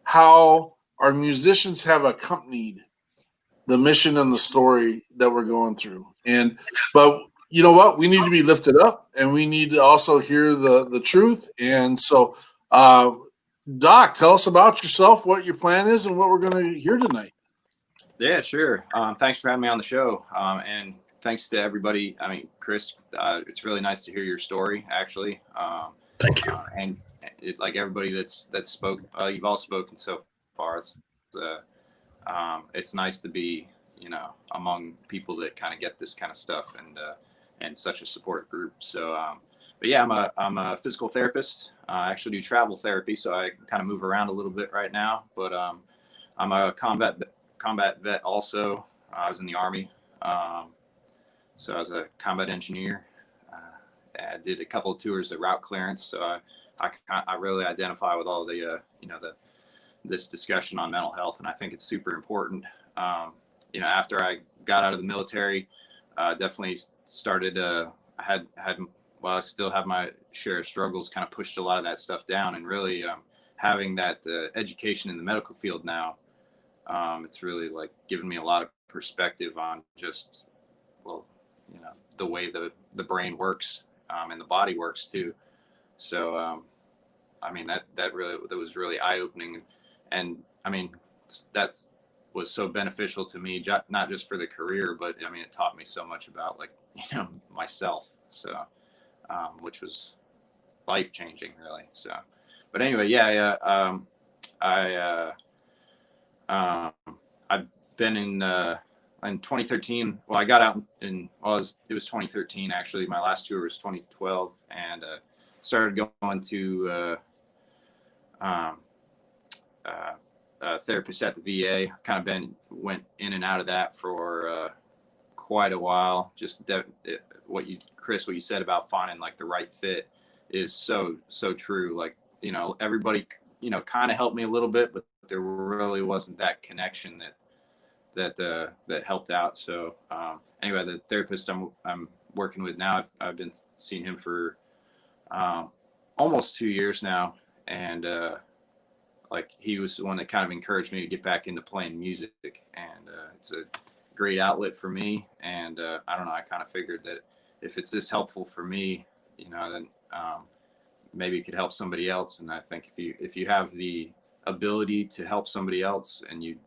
how our musicians have accompanied the mission and the story that we're going through. But you know what? We need to be lifted up, and we need to also hear the truth. And so, Doc, tell us about yourself, what your plan is, and what we're going to hear tonight. Yeah, sure. Thanks for having me on the show. And thanks to everybody. I mean, Chris, it's really nice to hear your story, actually. Thank you. And like everybody that's spoken, you've all spoken so far. It's nice to be, you know, among people that kind of get this kind of stuff and such a support group. So, but yeah, I'm a physical therapist. I actually do travel therapy, so I kind of move around a little bit right now. But I'm a combat vet also. I was in the Army, so I was a combat engineer. I did a couple of tours of route clearance, so I really identify with all the this discussion on mental health, and I think it's super important. You know, after I got out of the military, definitely started. I still have my share of struggles. Kind of pushed a lot of that stuff down, and really having that education in the medical field now, it's really like given me a lot of perspective on just, well, you know, the way the brain works and the body works too. So, I mean, that was really eye opening, and I mean that's was so beneficial to me, not just for the career, but I mean, it taught me so much about, like, you know, myself. So, which was life changing, really. So, but anyway, I've been in 2013. Well, I got out it was 2013 actually. My last tour was 2012, and started going to therapist at the VA. I've kind of went in and out of that for quite a while. Just what you said about finding like the right fit is so true. Like, you know, everybody, you know, kind of helped me a little bit, but there really wasn't that connection that helped out. So anyway, the therapist I'm working with now, I've been seeing him for almost 2 years now, and like he was the one that kind of encouraged me to get back into playing music, and it's a great outlet for me. And I don't know, I kind of figured that if it's this helpful for me, you know, then maybe it could help somebody else. And I think if you have the ability to help somebody else and you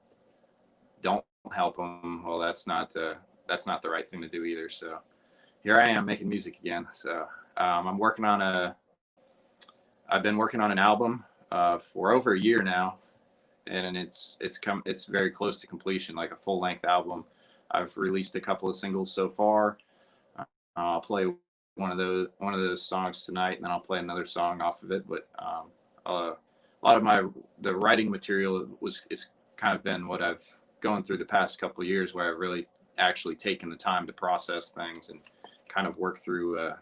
don't help them, well, that's not the right thing to do either. So here I am making music again. So I've been working on an album for over a year now, and it's very close to completion, like a full-length album. I've released a couple of singles so far. I'll play one of those songs tonight, and then I'll play another song off of it. But a lot of the writing material is kind of been what I've gone through the past couple of years, where I've really actually taken the time to process things and kind of work through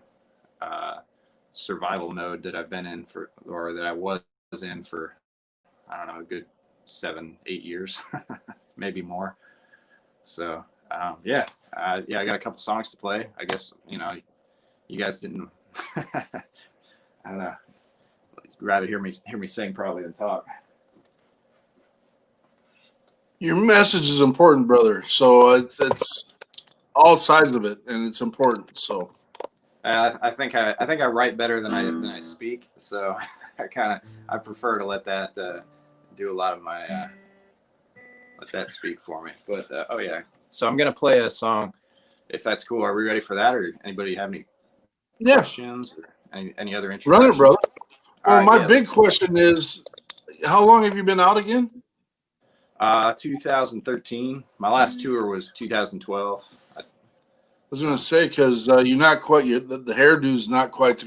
survival mode that I've been in that I was in for, I don't know, a good 7-8 years, maybe more. So I got a couple songs to play. I guess, you know, you guys didn't I don't know, you'd rather hear me sing probably than talk. Your message is important, brother. So it's all sides of it, and it's important. So I think I write better than I speak. So I prefer to let that do a lot of my let that speak for me. But so I'm gonna play a song, if that's cool. Are we ready for that, or anybody have any questions or any other introductions? Run it, brother. Well, right, my big question is, how long have you been out again? 2013. My last tour was 2012. was going to say, because you're not quite, the hairdo's not quite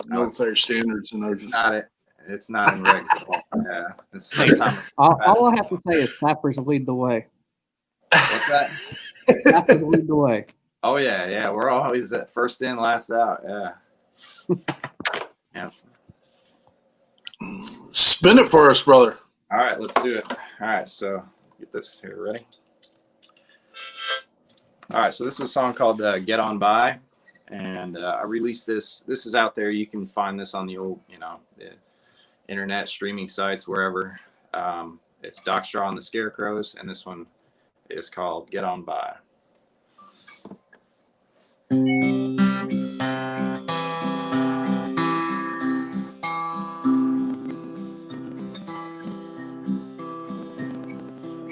military standards. And It's not it. It's not in regs at all. Yeah. It's the first time. All I have to say is snappers lead the way. What's that? Snappers lead the way. Oh yeah, yeah. We're always at first in, last out. Yeah. Yeah. Spin it for us, brother. All right, let's do it. All right, so get this here ready. All right, so this is a song called "Get On By," and I released this. This is out there. You can find this on the old, the internet streaming sites, wherever. It's Doc Straw and the Scarecrows, and this one is called "Get On By."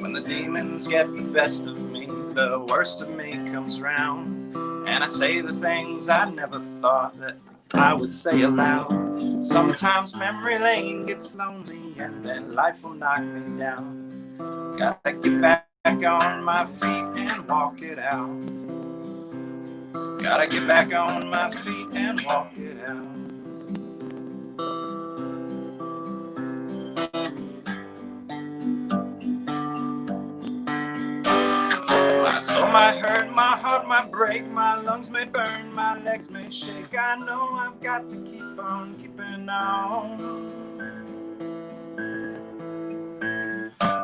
When the demons get the best of me, the worst of me comes round, and I say the things I never thought that I would say aloud. Sometimes memory lane gets lonely, and then life will knock me down. Gotta get back on my feet and walk it out. Gotta get back on my feet and walk it out. My soul might hurt, my heart might break, my lungs may burn, my legs may shake. I know I've got to keep on keeping on.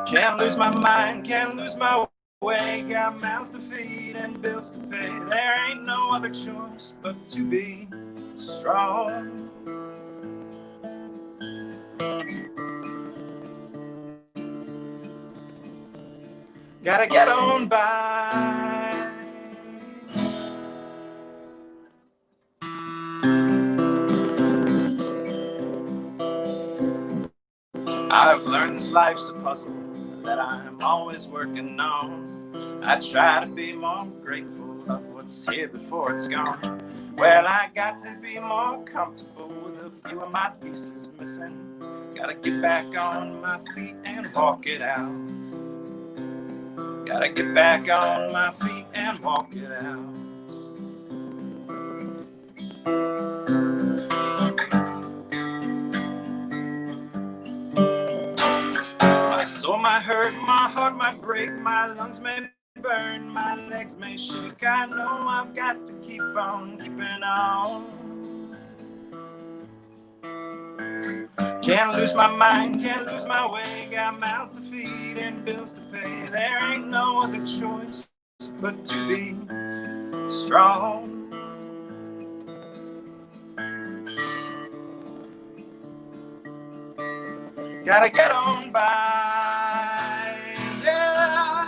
Can't lose my mind, can't lose my way. Got mouths to feed and bills to pay. There ain't no other choice but to be strong. Gotta get on by. I've learned this life's a puzzle that I'm always working on. I try to be more grateful of what's here before it's gone. Well, I got to be more comfortable with a few of my pieces missing. Gotta get back on my feet and walk it out. Gotta get back on my feet and walk it out. My soul might hurt, my heart might break, my lungs may burn, my legs may shake. I know I've got to keep on keeping on. Can't lose my mind, can't lose my way. Got mouths to feed and bills to pay. There ain't no other choice but to be strong. Gotta get on by, yeah.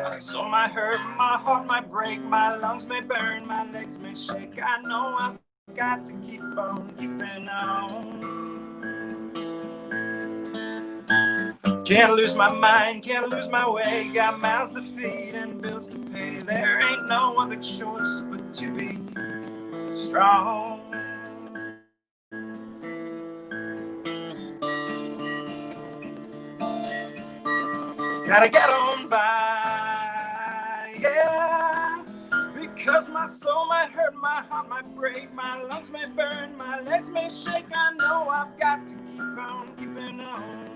My soul might hurt, my heart might break, my lungs may burn, my legs may shake. I know I've got to keep on keeping on. Can't lose my mind, can't lose my way. Got mouths to feed and bills to pay. There ain't no other choice but to be strong. Gotta get on by, yeah. Because my soul might hurt, my heart might break, my lungs may burn, my legs may shake. I know I've got to keep on keeping on.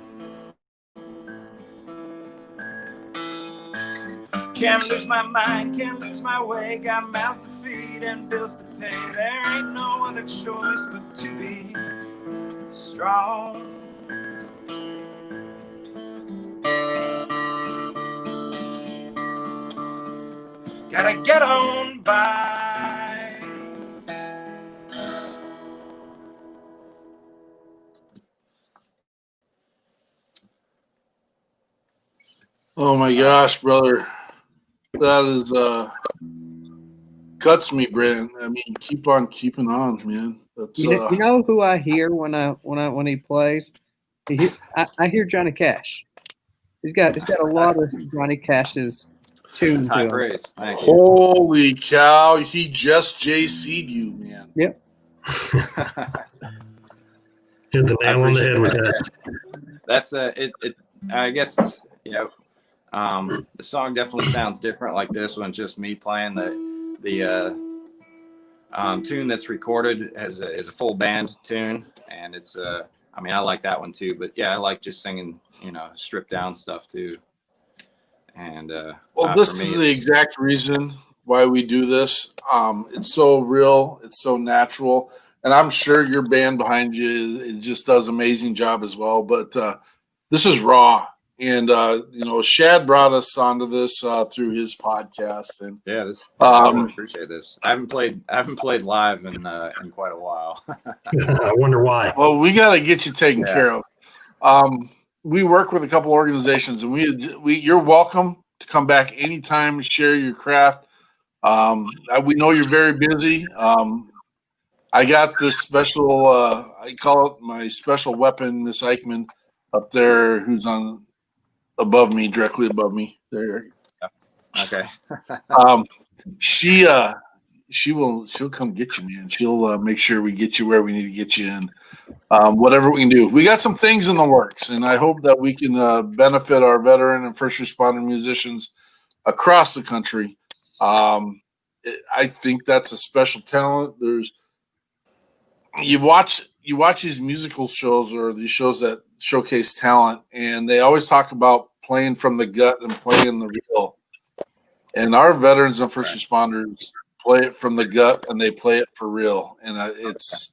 Can't lose my mind, can't lose my way. Got mouths to feed and bills to pay. There ain't no other choice but to be strong. Gotta get on by. Oh my gosh, brother. That is cuts me, Brandon. I mean, keep on keeping on, man. That's, You know who I hear when he plays? I hear Johnny Cash. He's got a lot of Johnny Cash's tunes That's high to him. praise. Thank you. holy cow! He just JC'd you, man. Yep. Hit the I nail on the appreciate head with that. that. That's it. I guess the song definitely sounds different. Like this one, just me playing the tune that's recorded as is a full band tune, and it's I mean, I like that one too. But yeah, I like just singing, stripped down stuff too. And Well, this is the exact reason why we do this. It's so real, it's so natural, and I'm sure your band behind you it just does an amazing job as well. But this is raw, and Shad brought us onto this through his podcast, and yeah, I really appreciate this. I haven't played live in quite a while. I wonder why. Well, we got to get you taken care of. We work with a couple organizations, and you're welcome to come back anytime, share your craft. We know you're very busy. I got this special, I call it my special weapon, Miss Eichmann, up there, who's directly above me. There. Okay. She'll come get you, man. She'll make sure we get you where we need to get you in. Whatever we can do. We got some things in the works, and I hope that we can benefit our veteran and first responder musicians across the country. I think that's a special talent. You watch these musical shows or these shows that showcase talent, and they always talk about playing from the gut and playing the real. And our veterans and first responders play it from the gut, and they play it for real. And it's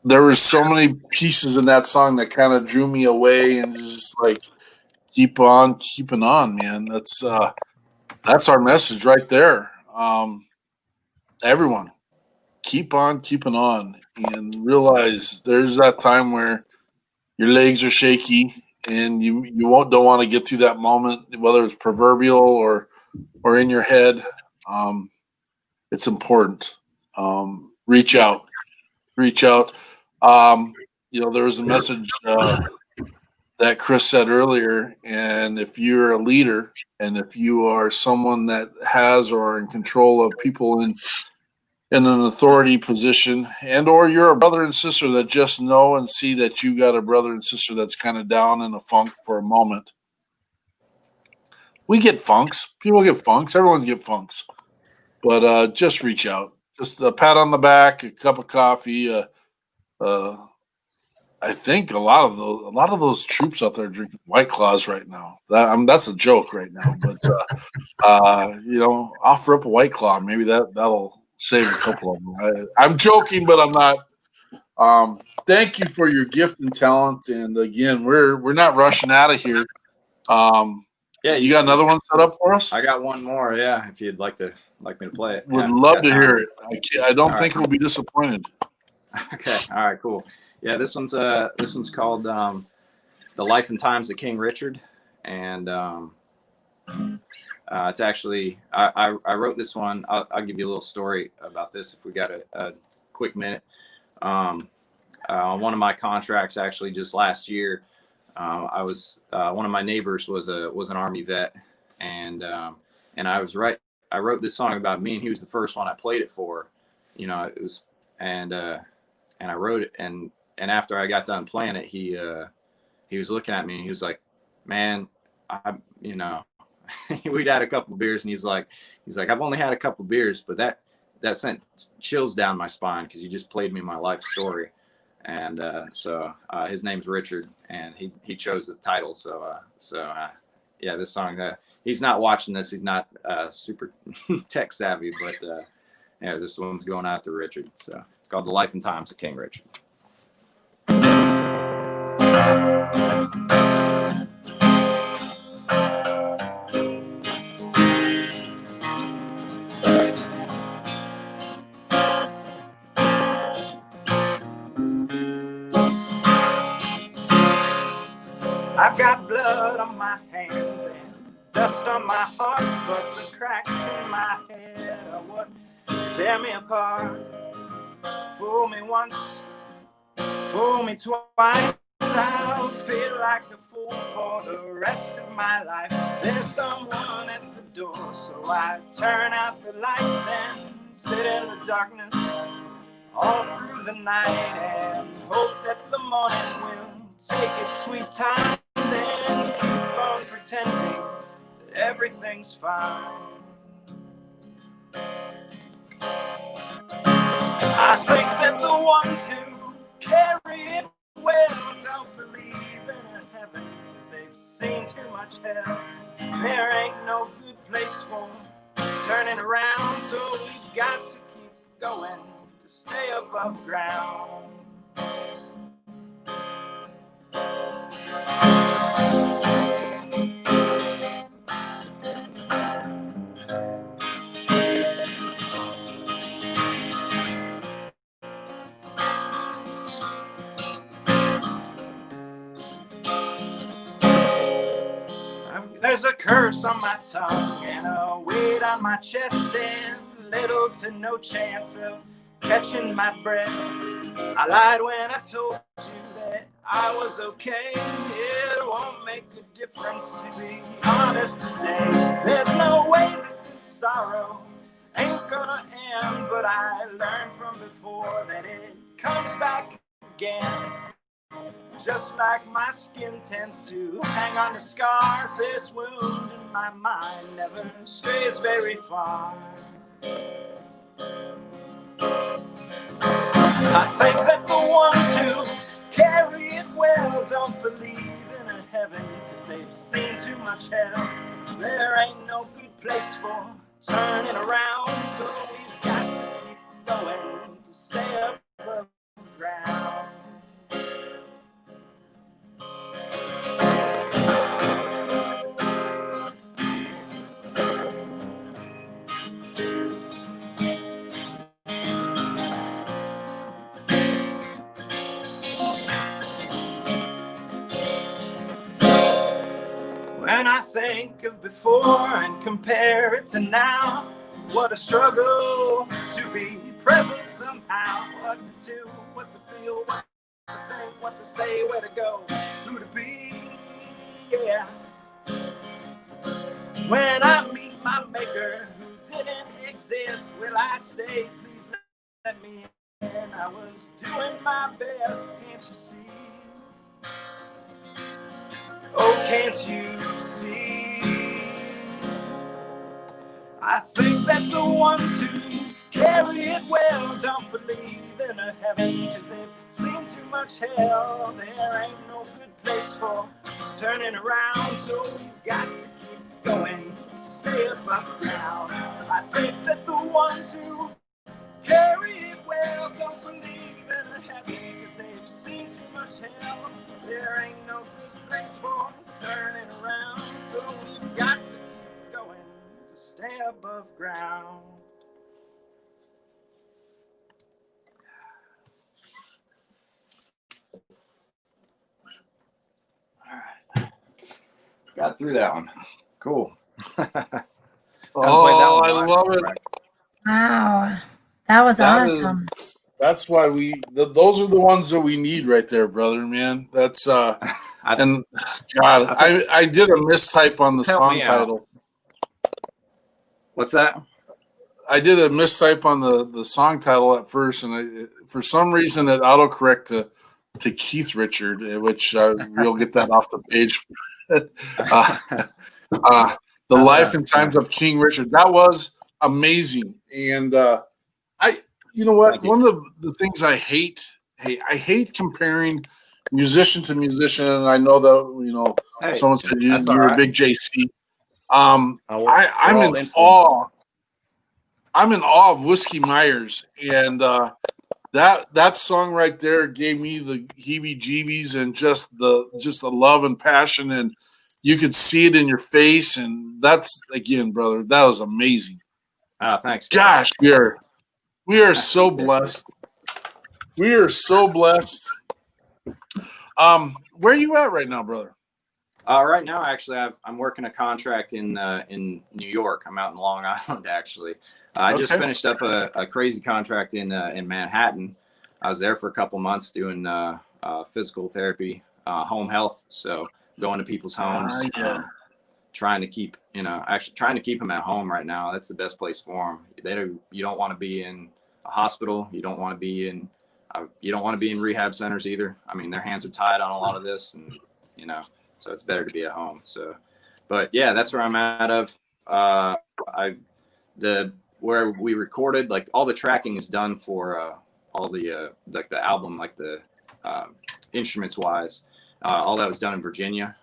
there were so many pieces in that song that kind of drew me away, and just like keep on keeping on, man. That's our message right there. Everyone, keep on keeping on, and realize there's that time where your legs are shaky, and you don't want to get through that moment, whether it's proverbial or in your head. It's important. Reach out. There was a message that Chris said earlier, and if you're a leader and if you are someone that has or are in control of people in an authority position, and or you're a brother and sister that just know and see that you got a brother and sister that's kind of down in a funk for a moment. We get funks. People get funks. Everyone get funks. But just reach out. Just a pat on the back, a cup of coffee. I think a lot of those troops out there drinking White Claws right now. That's a joke right now. But offer up a White Claw. Maybe that'll save a couple of them. I'm joking, but I'm not. Thank you for your gift and talent. And again, we're not rushing out of here. Yeah, you got another one set up for us? I got one more. Yeah, if you'd like me to play it. Would love to hear it. I don't think we'll be disappointed. Okay. All right. Cool. Yeah, this one's called "The Life and Times of King Richard," and it's actually I wrote this one. I'll give you a little story about this if we got a quick minute. On one of my contracts, actually, just last year. I was one of my neighbors was an Army vet, and I wrote this song about me, and he was the first one I played it for. It was and I wrote it, and after I got done playing it, he was looking at me, and he was like, "Man, we'd had a couple of beers," and he's like, "I've only had a couple of beers, but that sent chills down my spine because you just played me my life story." And so his name's Richard, and he chose the title. So this song. He's not watching this. He's not super tech savvy, but this one's going out to Richard. So it's called "The Life and Times of King Richard." I've got blood on my hands and dust on my heart, but the cracks in my head are what tear me apart. me once, fool me twice, I'll feel like a fool for the rest of my life. There's someone at the door, so I turn out the light, then sit in the darkness all through the night and hope that the morning will take its sweet time, then keep on pretending that everything's fine. I think that the ones who carry it well don't believe in a heaven, 'cause they've seen too much hell. There ain't no good place for turning around, so we've got to keep going to stay above ground. There's a curse on my tongue and a weight on my chest and little to no chance of catching my breath. I lied when I told you that I was okay. It won't make a difference, to be honest today. There's no way that this sorrow ain't gonna end, but I learned from before that it comes back again. Just like my skin tends to hang on to scars, this wound in my mind never strays very far. I think that the ones who carry it well don't believe in a heaven, 'cause they've seen too much hell. There ain't no good place for turning around, so we've got to keep going to stay above ground. When I think of before and compare it to now, what a struggle to be present somehow. What to do, what to feel, what to think, what to say, where to go, who to be, yeah. When I meet my maker who didn't exist, will I say, please let me in? I was doing my best, can't you see? Oh, can't you see? I think that the ones who carry it well don't believe in a heaven, 'cause they've seen too much hell. There ain't no good place for turning around, so we've got to keep going to stay above ground. I think that the ones who carry it well don't believe in a heaven, 'cause they've seen too much hell. There ain't no good place for turning around, so we've got to keep going to stay above ground. All right. Got through that one. Cool. Oh, I love it. Wow. That was awesome. That's why those are the ones that we need right there, brother, man. That's and God, I did a mistype on the song title. What's that? I did a mistype on the song title at first, and for some reason it autocorrect to Keith Richard, which we'll get that off the page. The Life and Times of King Richard. That was amazing, and you know what? One of the things I hate comparing musician to musician. And I know that someone said you're a big JC. I'm in awe. I'm in awe of Whiskey Myers, and that song right there gave me the heebie-jeebies and just the love and passion, and you could see it in your face. And that's, again, brother, that was amazing. Oh, thanks. Gosh, we are so blessed. We are so blessed. Where are you at right now, brother? Right now, actually, I'm working a contract in New York. I'm out in Long Island, actually. I just finished up a crazy contract in Manhattan. I was there for a couple months doing physical therapy, home health. So going to people's homes, trying to keep them at home right now. That's the best place for them. You don't want to be in a hospital. You don't want to be in rehab centers either. I mean, their hands are tied on a lot of this, and so it's better to be at home. So, but yeah, that's where I'm at. Where we recorded, like all the tracking is done for all the like the album, like the instruments wise, all that was done in Virginia.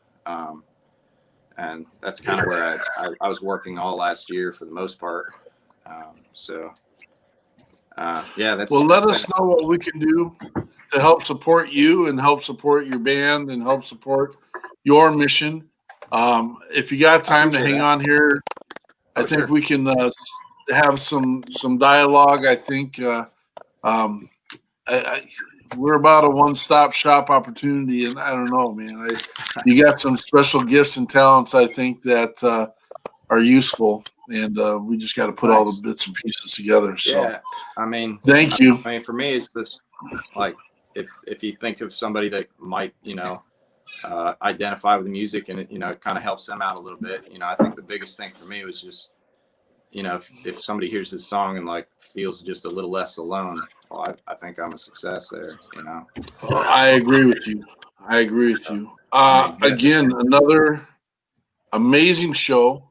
And that's kind of where I was working all last year for the most part. Let us know what we can do to help support you and help support your band and help support your mission. If you got time to hang on here, I think we can have some dialogue. I think we're about a one-stop shop opportunity, and I don't know, man. You got some special gifts and talents, I think, that are useful, and we just got to put all the bits and pieces together. So, yeah, I mean, thank you. I mean, for me, it's just like if you think of somebody that might, identify with the music and it kind of helps them out a little bit. I think the biggest thing for me was just, if somebody hears this song and like feels just a little less alone, well, I think I'm a success there. I agree with you. Again, another amazing show.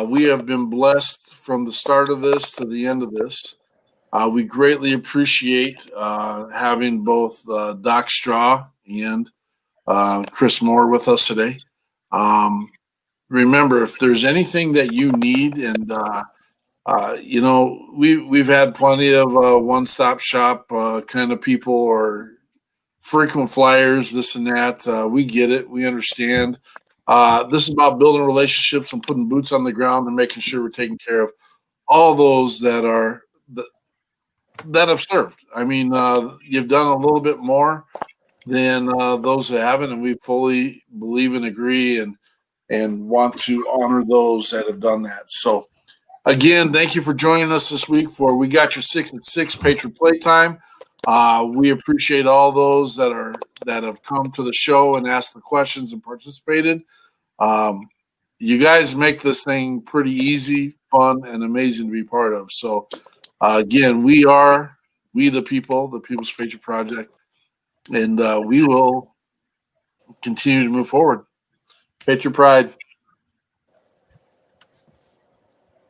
We have been blessed from the start of this to the end of this. We greatly appreciate having both Doc Straw and Chris Moore with us today. Remember, if there's anything that you need, and we've had plenty of one-stop shop kind of people or frequent flyers, this and that. We get it. We understand. This is about building relationships and putting boots on the ground and making sure we're taking care of all those that have served. I mean, you've done a little bit more than those who haven't, and we fully believe and agree and want to honor those that have done that. So, again, thank you for joining us this week for We Got Your 6 at 6 Patron Playtime. We appreciate all those that have come to the show and asked the questions and participated. You guys make this thing pretty easy, fun, and amazing to be part of. So, again, we the people, the People's Patriot Project, and we will continue to move forward. Patriot Pride.